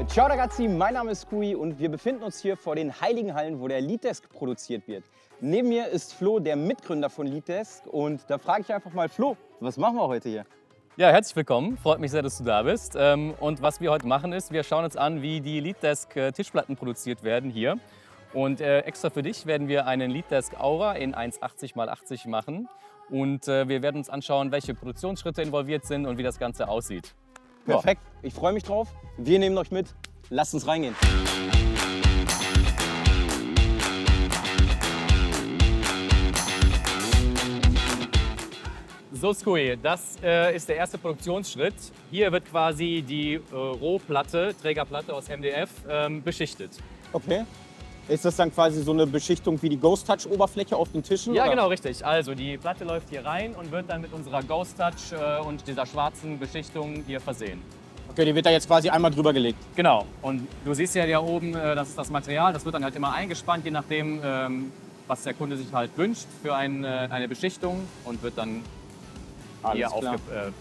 Ciao ragazzi, mein Name ist Kui und wir befinden uns hier vor den Heiligen Hallen, wo der Leaddesk produziert wird. Neben mir ist Flo, der Mitgründer von Leaddesk, und da frage ich einfach mal, Flo, was machen wir heute hier? Ja, herzlich willkommen. Freut mich sehr, dass du da bist. Und was wir heute machen ist, wir schauen uns an, wie die Leaddesk Tischplatten produziert werden hier. Und extra für dich werden wir einen Leaddesk Aura in 1,80 x 80 machen. Und wir werden uns anschauen, welche Produktionsschritte involviert sind und wie das Ganze aussieht. Perfekt, ich freue mich drauf. Wir nehmen euch mit. Lasst uns reingehen. So, Skui, das ist der erste Produktionsschritt. Hier wird quasi die Rohplatte, Trägerplatte aus MDF, beschichtet. Okay. Ist das dann quasi so eine Beschichtung wie die Ghost Touch Oberfläche auf den Tischen? Ja, oder? genau, richtig. Also die Platte läuft hier rein und wird dann mit unserer Ghost Touch und dieser schwarzen Beschichtung hier versehen. Okay, die wird da jetzt quasi einmal drüber gelegt. Genau. Und du siehst ja hier oben, das ist das Material. Das wird dann halt immer eingespannt, je nachdem, was der Kunde sich halt wünscht für eine Beschichtung, und wird dann hier aufgetragen.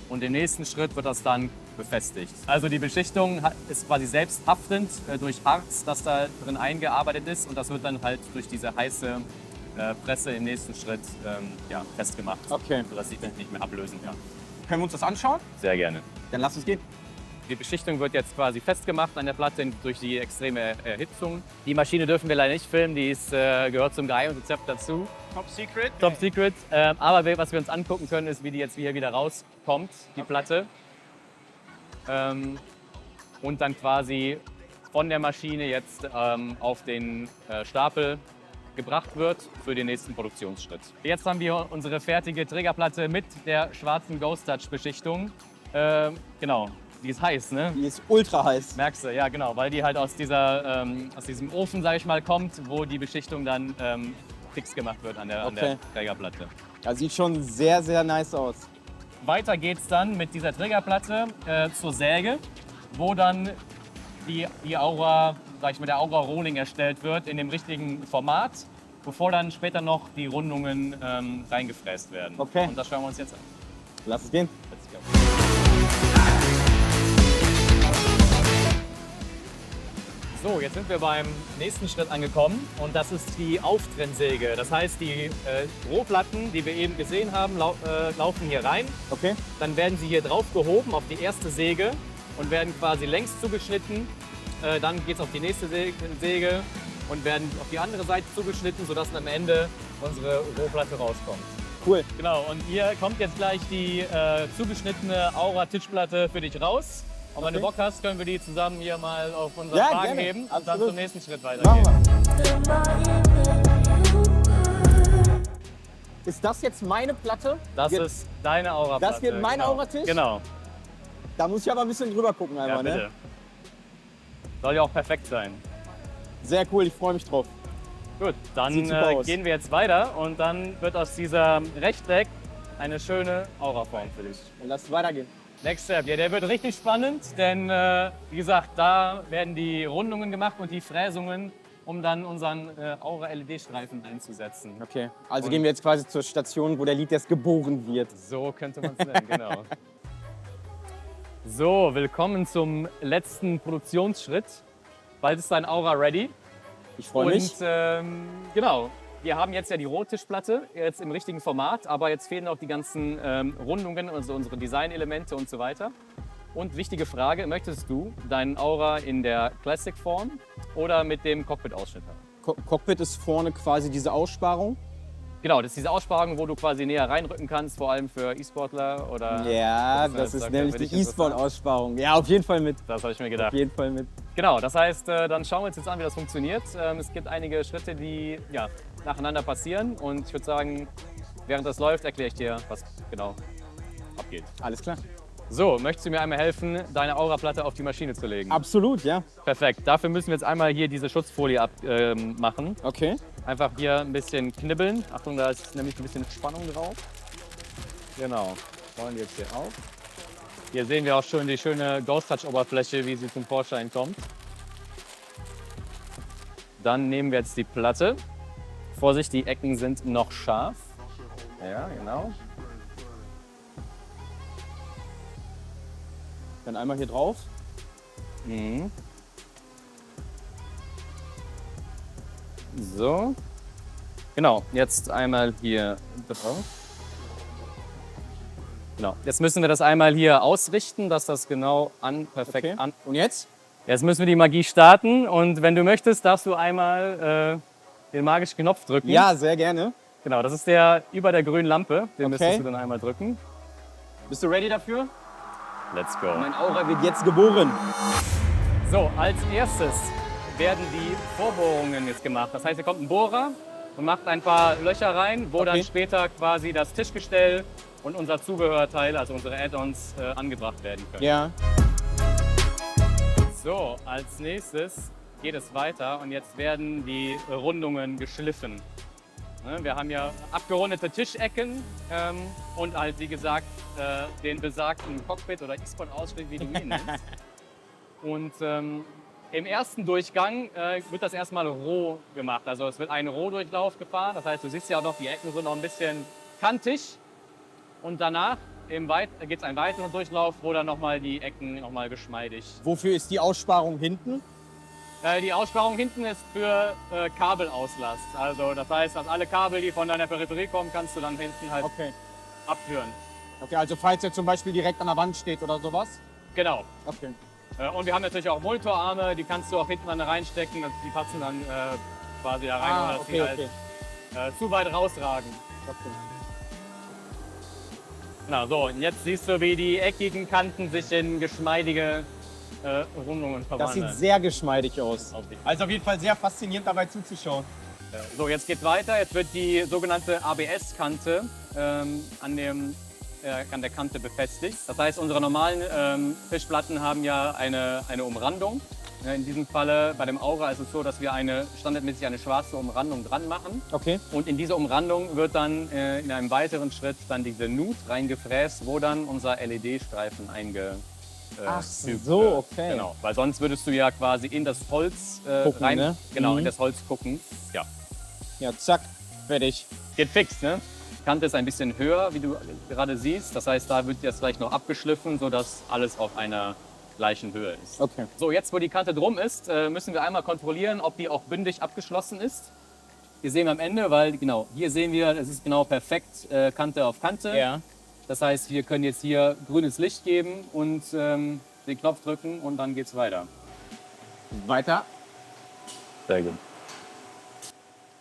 Und im nächsten Schritt wird das dann befestigt. Also die Beschichtung ist quasi selbsthaftend durch Harz, das da drin eingearbeitet ist, und das wird dann halt durch diese heiße Presse im nächsten Schritt festgemacht, Okay. sodass sich das nicht mehr ablösen kann. Können wir uns das anschauen? Sehr gerne. Dann lass uns gehen. Die Beschichtung wird jetzt quasi festgemacht an der Platte durch die extreme Erhitzung. Die Maschine dürfen wir leider nicht filmen, die gehört zum Geheimrezept dazu. Top Secret. Top Secret. Aber was wir uns angucken können, ist, wie die jetzt hier wieder rauskommt, die Platte. Und dann quasi von der Maschine jetzt auf den Stapel gebracht wird für den nächsten Produktionsschritt. Jetzt haben wir unsere fertige Trägerplatte mit der schwarzen Ghost Touch Beschichtung. Genau, die ist heiß, ne? Die ist ultra heiß. Merkst du, ja genau, weil die halt aus diesem Ofen, sag ich mal, kommt, wo die Beschichtung dann fix gemacht wird an der Trägerplatte. Das sieht schon sehr, sehr nice aus. Weiter geht's dann mit dieser Trägerplatte zur Säge, wo dann die Aura, sag ich mal, der Aura Rolling erstellt wird in dem richtigen Format, bevor dann später noch die Rundungen reingefräst werden. Okay. Und das schauen wir uns jetzt an. Lass es gehen. Let's go. So, jetzt sind wir beim nächsten Schritt angekommen, und das ist die Auftrennsäge. Das heißt, die Rohplatten, die wir eben gesehen haben, laufen hier rein. Okay. Dann werden sie hier drauf gehoben auf die erste Säge und werden quasi längs zugeschnitten. Dann geht es auf die nächste Säge und werden auf die andere Seite zugeschnitten, sodass am Ende unsere Rohplatte rauskommt. Cool. Genau, und hier kommt jetzt gleich die zugeschnittene Aura-Tischplatte für dich raus. Und wenn du Bock hast, können wir die zusammen hier mal auf unseren Wagen gerne. heben und Absolut. dann zum nächsten Schritt Machen weitergehen. wir. Ist das jetzt meine Platte? Das Jetzt- ist deine Aura-Platte. Das wird mein genau. Aura-Tisch? Genau. Da muss ich aber ein bisschen drüber gucken Ja, einmal, bitte. ne? Soll ja auch perfekt sein. Sehr cool, ich freue mich drauf. Gut, dann Sieht super aus. gehen wir jetzt weiter, und dann wird aus dieser Rechteck eine schöne Aura-Form für dich. Dann lass es weitergehen. Next Step, ja, der wird richtig spannend, denn wie gesagt, da werden die Rundungen gemacht und die Fräsungen, um dann unseren Aura-LED-Streifen einzusetzen. Okay, also Und- gehen wir jetzt quasi zur Station, wo der Leaddesk geboren wird. So könnte man es nennen, genau. So, willkommen zum letzten Produktionsschritt. Bald ist dein Aura ready. Ich freue mich. Und genau, wir haben jetzt ja die Rohtischplatte jetzt im richtigen Format, aber jetzt fehlen noch die ganzen Rundungen, also unsere Designelemente und so weiter. Und wichtige Frage, möchtest du deinen Aura in der Classic-Form oder mit dem Cockpit-Ausschnitt haben? Cockpit ist vorne quasi diese Aussparung. Genau, das ist diese Aussparung, wo du quasi näher reinrücken kannst, vor allem für E-Sportler oder... Ja, das das ist ist für nämlich dich die E-Sport-Aussparung. Ja, auf jeden Fall mit. Das habe ich mir Auf gedacht. jeden Fall mit. Genau, das heißt, dann schauen wir uns jetzt an, wie das funktioniert. Es gibt einige Schritte, die nacheinander passieren, und ich würde sagen, während das läuft, erkläre ich dir, was genau abgeht. Alles klar. So, möchtest du mir einmal helfen, deine Aura-Platte auf die Maschine zu legen? Absolut, ja. Perfekt. Dafür müssen wir jetzt einmal hier diese Schutzfolie abmachen. Okay. Einfach hier ein bisschen knibbeln. Achtung, da ist nämlich ein bisschen Spannung drauf. Genau. Rollen wir jetzt hier auf. Hier sehen wir auch schon die schöne Ghost Touch Oberfläche, wie sie zum Vorschein kommt. Dann nehmen wir jetzt die Platte. Vorsicht, die Ecken sind noch scharf. Ja, genau. Dann einmal hier drauf. Mhm. So. Genau, jetzt einmal hier drauf. Genau. Jetzt müssen wir das einmal hier ausrichten, dass das genau perfekt Okay. Und jetzt? Jetzt müssen wir die Magie starten und wenn du möchtest, darfst du einmal den magischen Knopf drücken. Ja, sehr gerne. Genau, das ist der über der grünen Lampe. Den Okay. müsstest du dann einmal drücken. Bist du ready dafür? Let's go. Mein Aura wird jetzt geboren. So, als erstes werden die Vorbohrungen jetzt gemacht. Das heißt, hier kommt ein Bohrer und macht ein paar Löcher rein, wo dann später quasi das Tischgestell und unser Zubehörteil, also unsere Add-ons, angebracht werden können. Ja. So, als nächstes geht es weiter und jetzt werden die Rundungen geschliffen. Ne, wir haben ja abgerundete Tischecken und halt, wie gesagt, den besagten Cockpit- oder E-Sport-Ausschnitt, wie du ihn nennst. Und im ersten Durchgang wird das erstmal roh gemacht. Also es wird ein Rohdurchlauf gefahren. Das heißt, du siehst ja auch noch, die Ecken sind noch ein bisschen kantig. Und danach geht es einen weiteren Durchlauf, wo dann nochmal die Ecken nochmal geschmeidig. Wofür ist die Aussparung hinten? Die Aussparung hinten ist für Kabelauslast. Also das heißt, dass alle Kabel, die von deiner Peripherie kommen, kannst du dann hinten halt abführen. Okay, also falls er zum Beispiel direkt an der Wand steht oder sowas? Genau. Okay. Und wir haben natürlich auch Monitorarme, die kannst du auch hinten dann reinstecken. Die passen dann quasi da rein, ohne dass die halt zu weit rausragen. Okay. Na so, und jetzt siehst du, wie die eckigen Kanten sich in geschmeidige Rundungen Das verwandeln. sieht sehr geschmeidig aus. Also auf jeden Fall sehr faszinierend dabei zuzuschauen. So, jetzt geht's weiter. Jetzt wird die sogenannte ABS-Kante an der Kante befestigt. Das heißt, unsere normalen Tischplatten haben ja eine Umrandung. In diesem Falle bei dem Aura ist es so, dass wir standardmäßig eine schwarze Umrandung dran machen. Okay. Und in diese Umrandung wird dann in einem weiteren Schritt dann diese Nut reingefräst, wo dann unser LED-Streifen eingefügt Ach so, okay. Genau, weil sonst würdest du ja quasi in das Holz Gucken, rein, ne? genau, in das Holz gucken. Ja, Ja, zack, fertig. geht fix, ne? Die Kante ist ein bisschen höher, wie du gerade siehst. Das heißt, da wird jetzt gleich noch abgeschliffen, sodass alles auf einer gleichen Höhe ist. Okay. So, jetzt wo die Kante drum ist, müssen wir einmal kontrollieren, ob die auch bündig abgeschlossen ist. Hier sehen wir am Ende, weil genau, hier sehen wir, es ist genau perfekt Kante auf Kante. Ja. Das heißt, wir können jetzt hier grünes Licht geben und den Knopf drücken und dann geht's weiter. Weiter. Sehr gut.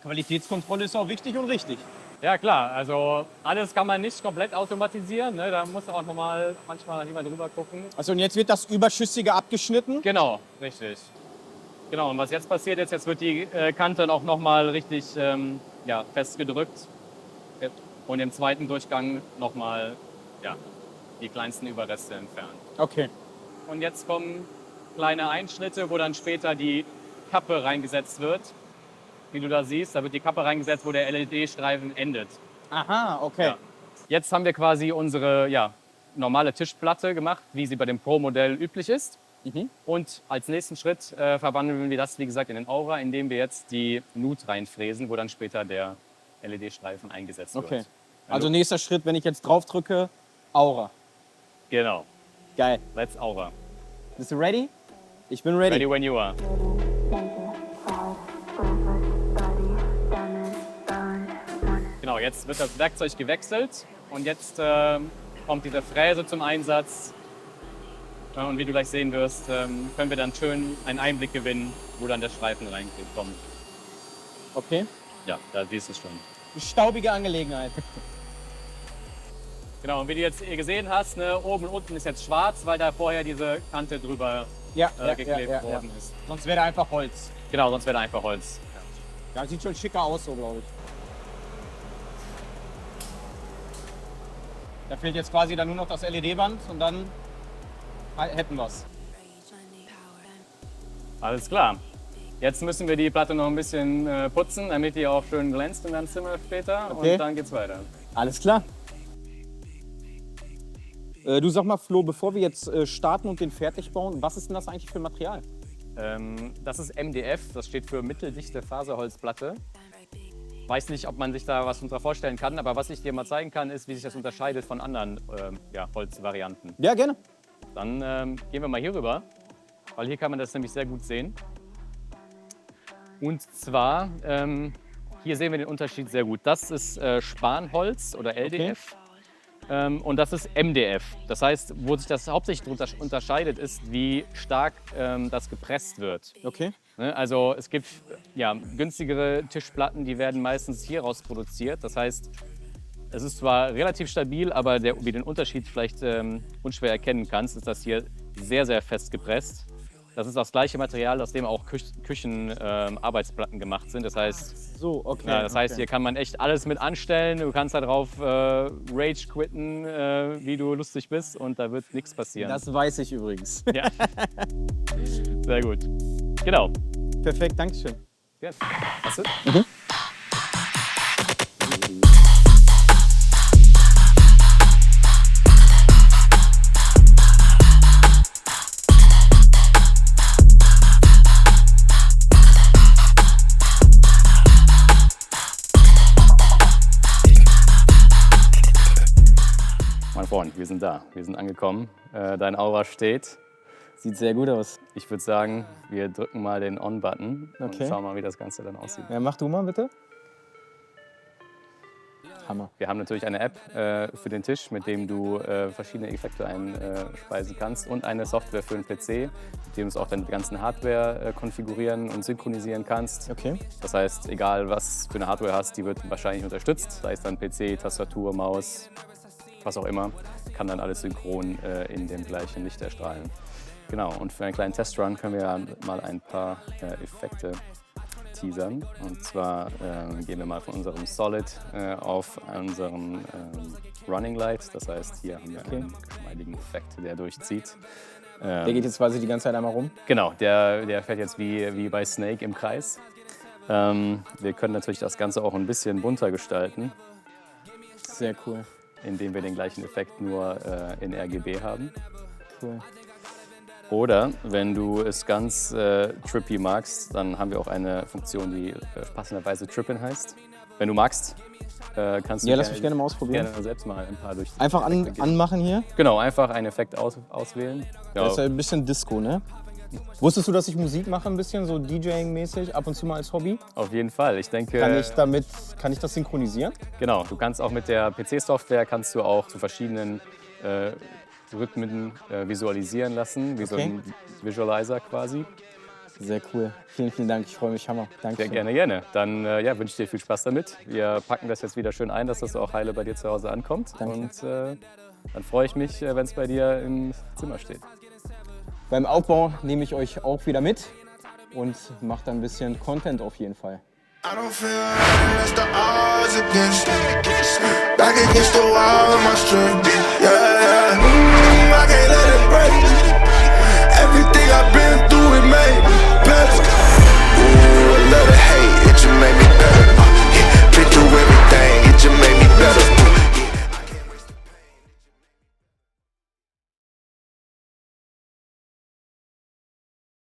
Qualitätskontrolle ist auch wichtig und richtig. Ja klar, also alles kann man nicht komplett automatisieren. Ne? Da muss auch manchmal jemand drüber gucken. Also und jetzt wird das Überschüssige abgeschnitten? Genau, richtig. Genau, und was jetzt passiert ist, jetzt wird die Kante auch nochmal richtig festgedrückt. Und im zweiten Durchgang nochmal die kleinsten Überreste entfernen. Okay. Und jetzt kommen kleine Einschnitte, wo dann später die Kappe reingesetzt wird. Wie du da siehst, da wird die Kappe reingesetzt, wo der LED-Streifen endet. Aha, okay. Ja. Jetzt haben wir quasi unsere normale Tischplatte gemacht, wie sie bei dem Pro-Modell üblich ist. Mhm. Und als nächsten Schritt verwandeln wir das, wie gesagt, in den Aura, indem wir jetzt die Nut reinfräsen, wo dann später der LED-Streifen eingesetzt Okay. wird. Also nächster Schritt, wenn ich jetzt drauf drücke, Aura. Genau. Geil. Let's Aura. Bist du ready? Ich bin ready. Ready when you are. Genau, jetzt wird das Werkzeug gewechselt und jetzt kommt diese Fräse zum Einsatz. Und wie du gleich sehen wirst, können wir dann schön einen Einblick gewinnen, wo dann der Streifen reinkommt. Okay. Ja, da siehst du es schon. Eine staubige Angelegenheit. Genau, und wie du jetzt gesehen hast, ne, oben und unten ist jetzt schwarz, weil da vorher diese Kante drüber geklebt worden ist. Sonst wäre da einfach Holz. Genau, sonst wäre da einfach Holz. Ja, sieht schon schicker aus, so glaube ich. Da fehlt jetzt quasi dann nur noch das LED-Band und dann hätten wir es. Alles klar. Jetzt müssen wir die Platte noch ein bisschen putzen, damit die auch schön glänzt in deinem Zimmer später. Okay. Und dann geht's weiter. Alles klar. Du sag mal, Flo, bevor wir jetzt starten und den fertig bauen, was ist denn das eigentlich für ein Material? Das ist MDF, das steht für mitteldichte Faserholzplatte. Weiß nicht, ob man sich da was drunter vorstellen kann, aber was ich dir mal zeigen kann, ist, wie sich das unterscheidet von anderen Holzvarianten. Ja, gerne. Dann gehen wir mal hier rüber. weil hier kann man das nämlich sehr gut sehen. Und zwar, hier sehen wir den Unterschied sehr gut. Das ist Spanholz oder LDF. Und das ist MDF. Das heißt, wo sich das hauptsächlich unterscheidet, ist, wie stark das gepresst wird. Okay. Ne? Also es gibt ja, günstigere Tischplatten, die werden meistens hieraus produziert. Das heißt, es ist zwar relativ stabil, aber wie du den Unterschied vielleicht unschwer erkennen kannst, ist das hier sehr, sehr fest gepresst. Das ist das gleiche Material, aus dem auch Küchenarbeitsplatten gemacht sind. Das heißt, So, okay. ja, das heißt, hier kann man echt alles mit anstellen. Du kannst da drauf Rage quitten, wie du lustig bist, und da wird nichts passieren. Das weiß ich übrigens. Ja. Sehr gut. Genau. Perfekt, Dankeschön. Ja. Hast du? Mein Freund, wir sind da. Wir sind angekommen. Dein Aura steht. Sieht sehr gut aus. Ich würde sagen, wir drücken mal den On-Button und Okay. schauen mal, wie das Ganze dann aussieht. Ja, mach du mal bitte. Hammer. Wir haben natürlich eine App für den Tisch, mit dem du verschiedene Effekte einspeisen kannst, und eine Software für den PC, mit dem du auch deine ganzen Hardware konfigurieren und synchronisieren kannst. Okay. Das heißt, egal was für eine Hardware hast, die wird wahrscheinlich unterstützt, sei es dann PC, Tastatur, Maus, was auch immer, kann dann alles synchron in dem gleichen Licht erstrahlen. Genau, und für einen kleinen Testrun können wir ja mal ein paar Effekte teasern. Und zwar gehen wir mal von unserem Solid auf unseren Running Light. Das heißt, hier haben wir einen geschmeidigen Effekt, der durchzieht. Der geht jetzt quasi die ganze Zeit einmal rum. Genau, der fährt jetzt wie bei Snake im Kreis. Wir können natürlich das Ganze auch ein bisschen bunter gestalten, Sehr cool. indem wir den gleichen Effekt nur in RGB haben. Cool. Oder wenn du es ganz trippy magst, dann haben wir auch eine Funktion, die passenderweise Trippin heißt. Wenn du magst, kannst du Ja, lass mich gerne mal ausprobieren. gerne selbst mal ein paar durch. Einfach anmachen hier. Genau, einfach einen Effekt auswählen. Ja, Das ist ja ein bisschen Disco, ne? Wusstest du, dass ich Musik mache ein bisschen, so DJing-mäßig, ab und zu mal als Hobby? auf jeden Fall. Ich denke, Kann ich das synchronisieren? genau, du kannst auch mit der PC-Software kannst du auch zu verschiedenen Rhythmen visualisieren lassen, wie so ein Visualizer quasi. Sehr cool. Vielen, vielen Dank. Ich freue mich, Hammer. Danke. Sehr gerne, gerne. Dann ja, wünsche ich dir viel Spaß damit. Wir packen das jetzt wieder schön ein, dass das auch heile bei dir zu Hause ankommt. Danke. Und dann freue ich mich, wenn es bei dir im Zimmer steht. Beim Aufbau nehme ich euch auch wieder mit und mache dann ein bisschen Content auf jeden Fall. I don't feel right unless the odds against me. Back against the wall with my strength.